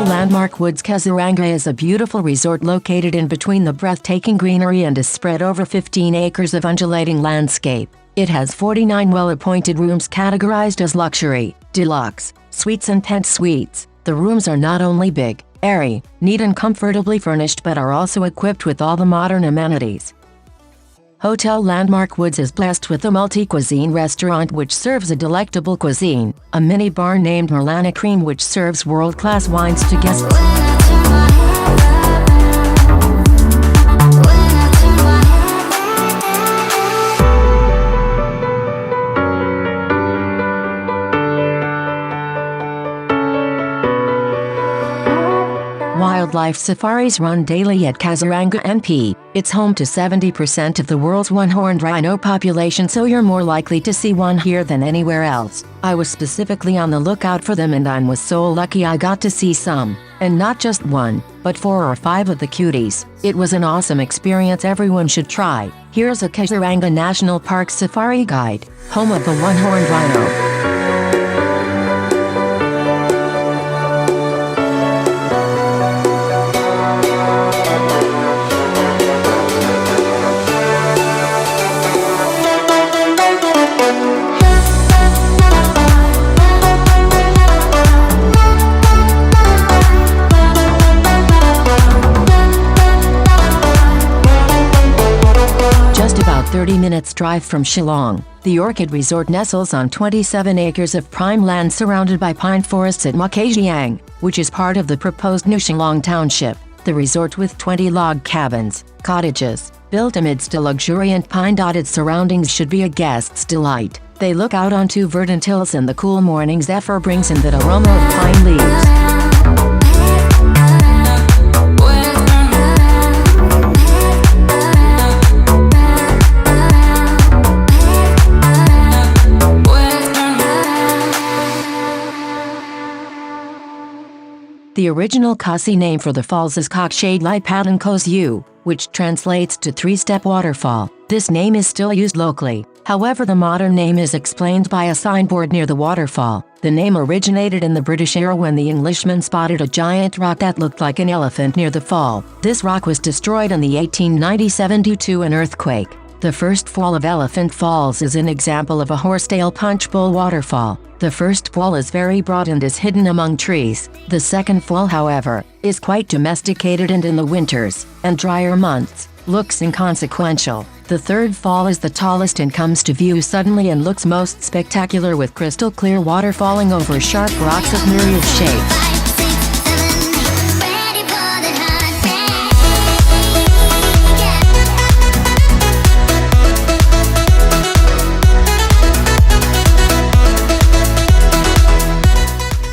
Hotel Landmark Woods Kazaranga is a beautiful resort located in between the breathtaking greenery and is spread over 15 acres of undulating landscape. It has 49 well-appointed rooms categorized as luxury, deluxe, suites and pent suites. The rooms are not only big, airy, neat and comfortably furnished but are also equipped with all the modern amenities. Hotel Landmark Woods is blessed with a multi-cuisine restaurant which serves a delectable cuisine, a mini bar named Merlana Cream which serves world-class wines to guests. Wildlife safaris run daily at Kazaranga NP. It's home to 70% of the world's one-horned rhino population, so you're more likely to see one here than anywhere else. I was specifically on the lookout for them and I was so lucky I got to see some. And not just one, but 4 or 5 of the cuties. It was an awesome experience everyone should try. Here's a Kazaranga National Park safari guide, home of the one-horned rhino. About 30 minutes drive from Shillong, the Orchid Resort nestles on 27 acres of prime land surrounded by pine forests at Mukhajiang, which is part of the proposed New Shillong Township. The resort with 20 log cabins, cottages, built amidst a luxuriant pine-dotted surroundings should be a guest's delight. They look out onto verdant hills and the cool morning zephyr brings in that aroma of pine leaves. The original Khasi name for the falls is Kokshade Lai Patan Kozyu, which translates to three-step waterfall. This name is still used locally. However, the modern name is explained by a signboard near the waterfall. The name originated in the British era when the Englishmen spotted a giant rock that looked like an elephant near the fall. This rock was destroyed in the 1897 due to an earthquake. The first fall of Elephant Falls is an example of a horsetail punch bowl waterfall. The first fall is very broad and is hidden among trees. The second fall, however, is quite domesticated and in the winters and drier months looks inconsequential. The third fall is the tallest and comes to view suddenly and looks most spectacular with crystal clear water falling over sharp rocks of myriad shapes.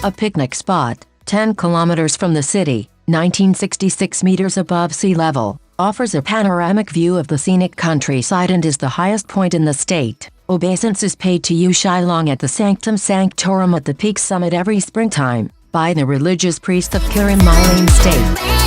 A picnic spot, 10 kilometers from the city, 1966 meters above sea level, offers a panoramic view of the scenic countryside and is the highest point in the state. Obeisance is paid to Yu Shilong at the Sanctum Sanctorum at the peak summit every springtime, by the religious priest of Kirin Mylene State.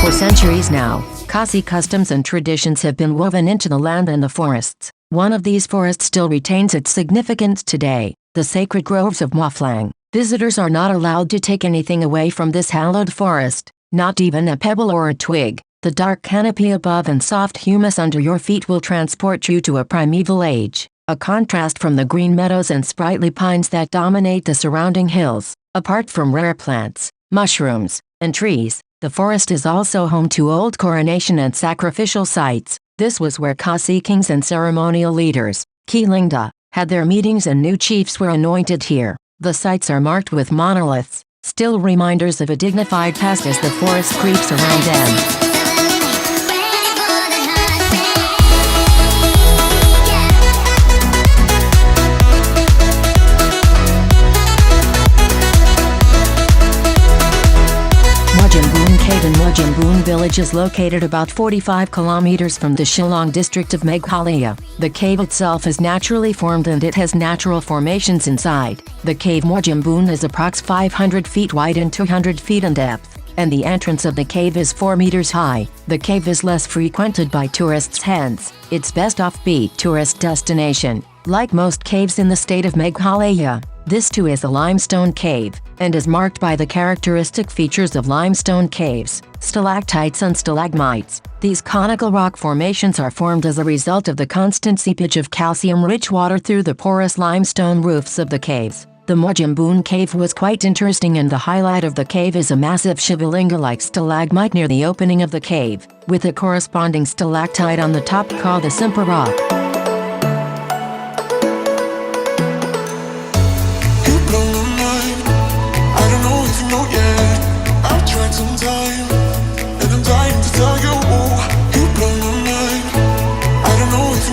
For centuries now, Khasi customs and traditions have been woven into the land and the forests. One of these forests still retains its significance today, the sacred groves of Muaflang. Visitors are not allowed to take anything away from this hallowed forest, not even a pebble or a twig. The dark canopy above and soft humus under your feet will transport you to a primeval age, a contrast from the green meadows and sprightly pines that dominate the surrounding hills. Apart from rare plants, mushrooms, and trees, the forest is also home to old coronation and sacrificial sites. This was where Khasi kings and ceremonial leaders, Kilingda, had their meetings and new chiefs were anointed here. The sites are marked with monoliths, still reminders of a dignified past as the forest creeps around them. Cave in Mojimbun village is located about 45 kilometers from the Shillong district of Meghalaya. The cave itself is naturally formed and it has natural formations inside. The cave Mojimbun is approx 500 feet wide and 200 feet in depth. and the entrance of the cave is 4 meters high. The cave is less frequented by tourists, hence, it's best offbeat tourist destination. Like most caves in the state of Meghalaya, this too is a limestone cave, and is marked by the characteristic features of limestone caves, stalactites and stalagmites. These conical rock formations are formed as a result of the constant seepage of calcium-rich water through the porous limestone roofs of the caves. The Mojumboon cave was quite interesting, and the highlight of the cave is a massive Shivalinga-like stalagmite near the opening of the cave, with a corresponding stalactite on the top called the Simpa rock.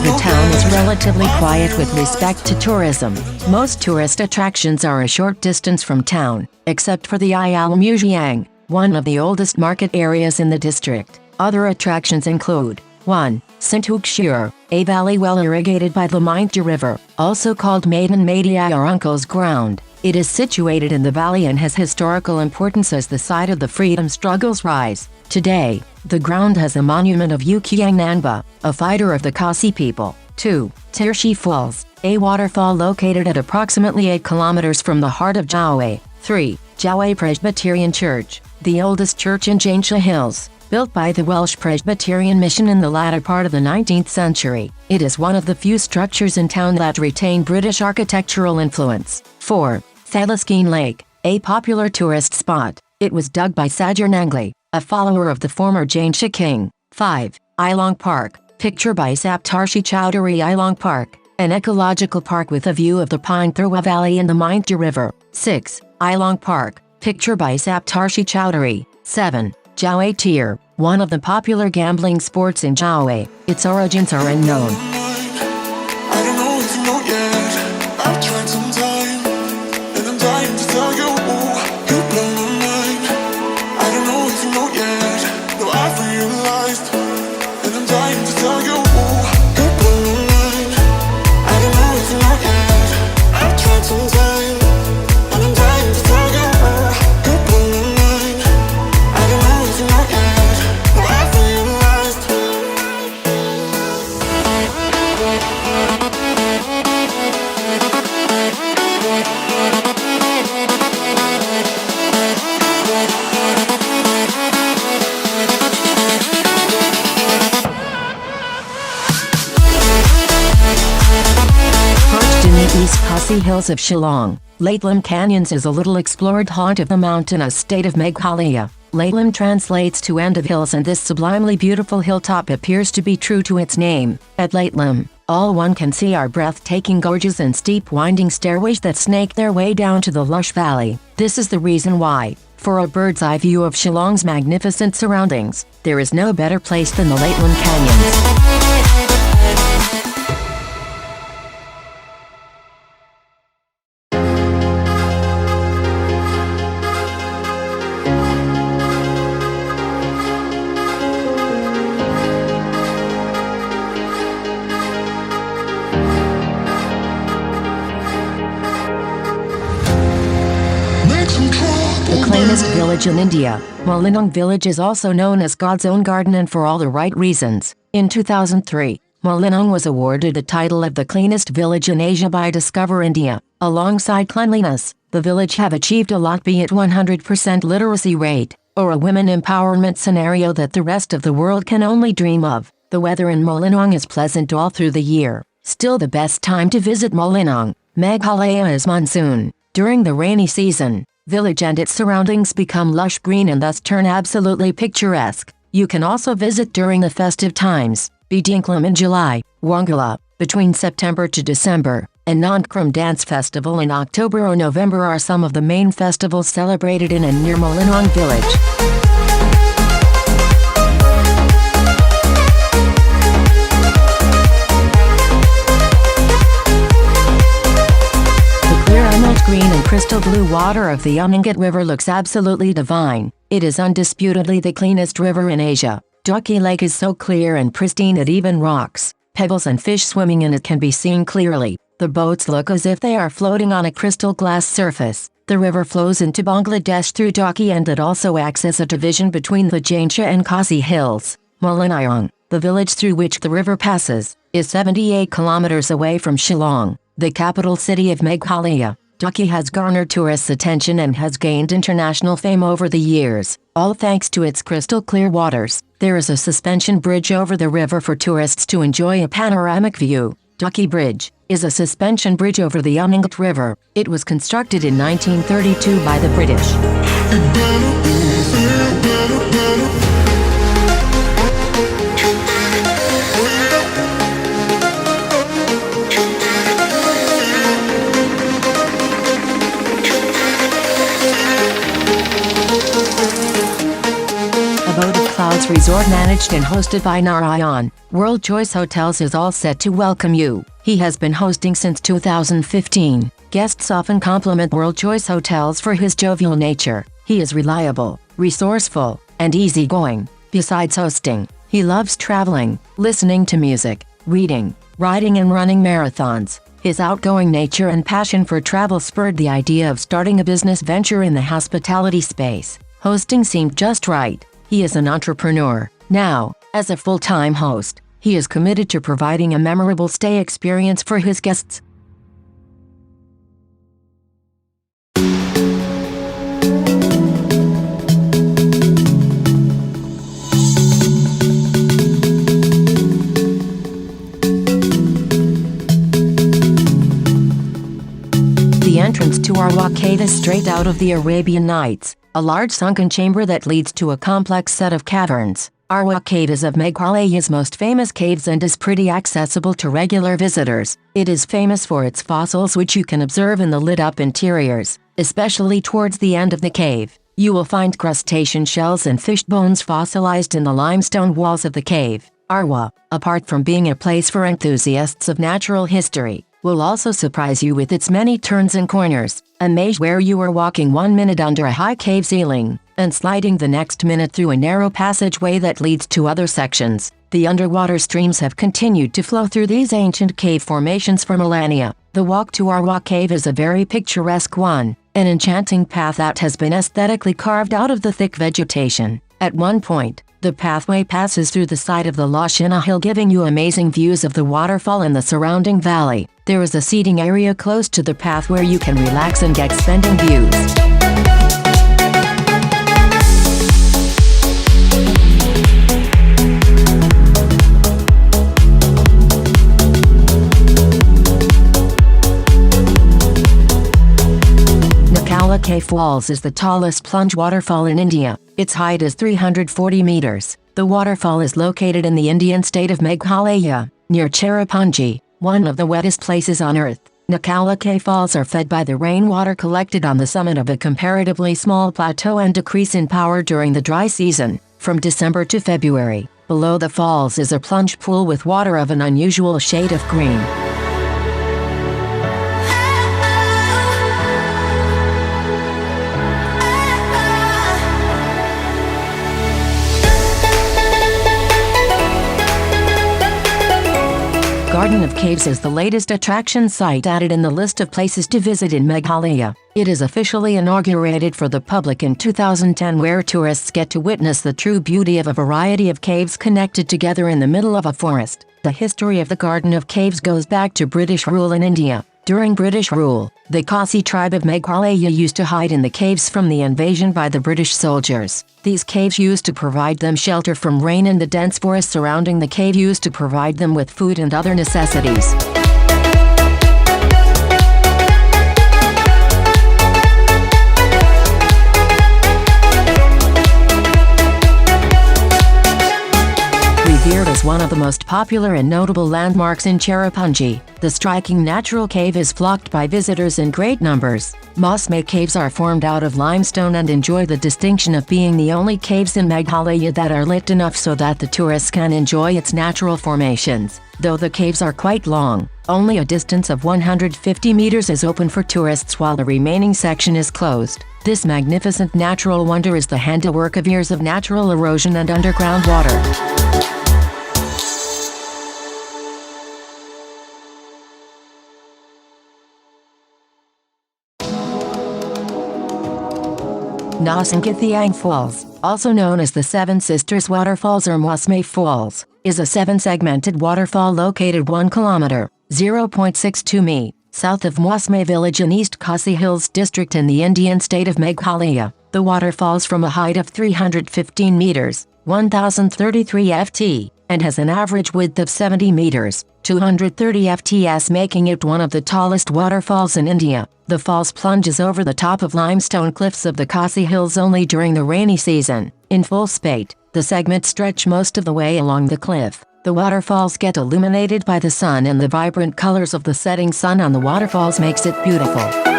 The town is relatively quiet with respect to tourism. Most tourist attractions are a short distance from town, except for the Ayal Museum, one of the oldest market areas in the district. Other attractions include 1. Sintugshire, a valley well irrigated by the Maindya River, also called Maiden Madia or Uncle's Ground. It is situated in the valley and has historical importance as the site of the freedom struggle's rise. Today, the ground has a monument of Ukiang Nangba, a fighter of the Khasi people. 2. Tirshi Falls, a waterfall located at approximately 8 kilometers from the heart of Jawe. 3. Jawe Presbyterian Church, the oldest church in Jaintia Hills, built by the Welsh Presbyterian Mission in the latter part of the 19th century. It is one of the few structures in town that retain British architectural influence. 4. Thalaskeen Lake, a popular tourist spot. It was dug by Sajar Nangli, a follower of the former Jaintia king. 5. Ilong Park, picture by Saptarshi Chowdhury. Ilong Park, an ecological park with a view of the Pine Thurwa Valley and the Maindya River. 6. Ilong Park, picture by Saptarshi Chowdhury. 7. Jawe Tir, one of the popular gambling sports in Jawe. Its origins are unknown. I don't know if you know yet. I've tried some time, and I'm dying to tell you. You blow my mind. I don't know if you know yet. No, I've realized, and I'm dying to tell you. You blow my mind. I don't know if you know yet. I've tried some time, and I'm dying to tell you. You blow my mind. I don't know if you know yet. No, I've realized. Perched in the East Khasi Hills of Shillong, Latlam Canyons is a little explored haunt of the mountainous state of Meghalaya. Latlam translates to end of hills, and this sublimely beautiful hilltop appears to be true to its name. At Latlam, all one can see are breathtaking gorges and steep winding stairways that snake their way down to the lush valley. This is the reason why, for a bird's-eye view of Shillong's magnificent surroundings, there is no better place than the Latlam Canyons. The cleanest village in India, Molinong village is also known as God's own garden, and for all the right reasons. In 2003, Molinong was awarded the title of the cleanest village in Asia by Discover India. Alongside cleanliness, the village have achieved a lot, be it 100% literacy rate, or a women empowerment scenario that the rest of the world can only dream of. The weather in Molinong is pleasant all through the year. Still, the best time to visit Molinong, Meghalaya, is monsoon. During the rainy season, village and its surroundings become lush green and thus turn absolutely picturesque. You can also visit during the festive times, Bidingklam in July, Wangala, between September to December, and Nandkram Dance Festival in October or November are some of the main festivals celebrated in and near Molinong village. Green and crystal blue water of the Uningat River looks absolutely divine. It is undisputedly the cleanest river in Asia. Ducky Lake is so clear and pristine that even rocks, pebbles and fish swimming in it can be seen clearly. The boats look as if they are floating on a crystal glass surface. The river flows into Bangladesh through Dhaka, and it also acts as a division between the Jaintia and Khasi hills. Mulanayong, the village through which the river passes, is 78 kilometers away from Shillong, the capital city of Meghalaya. Dhaka has garnered tourists' attention and has gained international fame over the years, all thanks to its crystal clear waters. There is a suspension bridge over the river for tourists to enjoy a panoramic view. Dhaka Bridge is a suspension bridge over the Uningat River. It was constructed in 1932 by the British. Abode of Clouds Resort, managed and hosted by Narayan, World Choice Hotels, is all set to welcome you. He has been hosting since 2015. Guests often compliment World Choice Hotels for his jovial nature. He is reliable, resourceful, and easygoing. Besides hosting, he loves traveling, listening to music, reading, riding and running marathons. His outgoing nature and passion for travel spurred the idea of starting a business venture in the hospitality space. Hosting seemed just right. He is an entrepreneur. Now, as a full-time host, he is committed to providing a memorable stay experience for his guests. The entrance to Arwah Cave is straight out of the Arabian Nights, a large sunken chamber that leads to a complex set of caverns. Arwah Cave is of Meghalaya's most famous caves and is pretty accessible to regular visitors. It is famous for its fossils, which you can observe in the lit-up interiors, especially towards the end of the cave. You will find crustacean shells and fish bones fossilized in the limestone walls of the cave. Arwah, apart from being a place for enthusiasts of natural history, will also surprise you with its many turns and corners. A maze where you are walking 1 minute under a high cave ceiling, and sliding the next minute through a narrow passageway that leads to other sections. The underwater streams have continued to flow through these ancient cave formations for millennia. The walk to Arwah Cave is a very picturesque one, an enchanting path that has been aesthetically carved out of the thick vegetation. At one point, the pathway passes through the side of the Lashina Hill, giving you amazing views of the waterfall and the surrounding valley. There is a seating area close to the path where you can relax and get splendid views. Cave Falls is the tallest plunge waterfall in India. Its height is 340 meters. The waterfall is located in the Indian state of Meghalaya, near Cherrapunji, one of the wettest places on earth. Nakala Cave Falls are fed by the rainwater collected on the summit of a comparatively small plateau and decrease in power during the dry season, from December to February. Below the falls is a plunge pool with water of an unusual shade of green. Garden of Caves is the latest attraction site added in the list of places to visit in Meghalaya. It is officially inaugurated for the public in 2010, where tourists get to witness the true beauty of a variety of caves connected together in the middle of a forest. The history of the Garden of Caves goes back to British rule in India. During British rule, the Khasi tribe of Meghalaya used to hide in the caves from the invasion by the British soldiers. These caves used to provide them shelter from rain, and the dense forest surrounding the cave used to provide them with food and other necessities. Revered as one of the most popular and notable landmarks in Cherrapunji, the striking natural cave is flocked by visitors in great numbers. Moss-made caves are formed out of limestone and enjoy the distinction of being the only caves in Meghalaya that are lit enough so that the tourists can enjoy its natural formations. Though the caves are quite long, only a distance of 150 meters is open for tourists while the remaining section is closed. This magnificent natural wonder is the handiwork of years of natural erosion and underground water. Nasangithiang Falls, also known as the Seven Sisters Waterfalls or Mwasme Falls, is a seven-segmented waterfall located 1 kilometer, 0.62 mi, south of Mwasme village in East Khasi Hills district in the Indian state of Meghalaya. The water falls from a height of 315 meters, 1,033 ft, and has an average width of 70 meters, 230 fts, making it one of the tallest waterfalls in India. The falls plunges over the top of limestone cliffs of the Khasi Hills only during the rainy season. In full spate, the segments stretch most of the way along the cliff. The waterfalls get illuminated by the sun, and the vibrant colors of the setting sun on the waterfalls makes it beautiful.